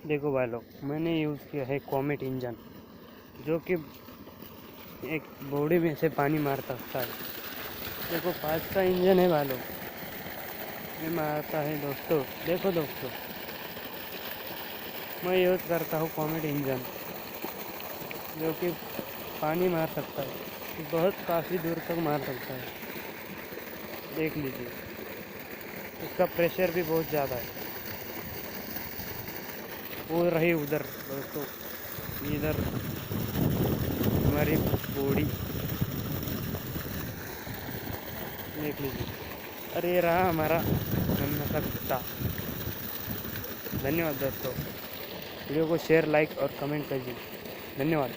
देखो भाई लोग, मैंने यूज़ किया है कॉमेट इंजन, जो कि एक बॉडी में से पानी मार सकता है। देखो 5 का इंजन है भाई लोग, ये मारता है दोस्तों। देखो दोस्तों, मैं यूज़ करता हूँ कॉमेट इंजन, जो कि पानी मार सकता है, बहुत काफ़ी दूर तक मार सकता है। देख लीजिए, इसका प्रेशर भी बहुत ज़्यादा है। वो रही उधर दोस्तों, इधर हमारी बॉडी देख लीजिए। अरे ये रहा हमारा नन्हा सा कुत्ता। धन्यवाद दोस्तों, वीडियो को शेयर, लाइक और कमेंट कीजिए। धन्यवाद।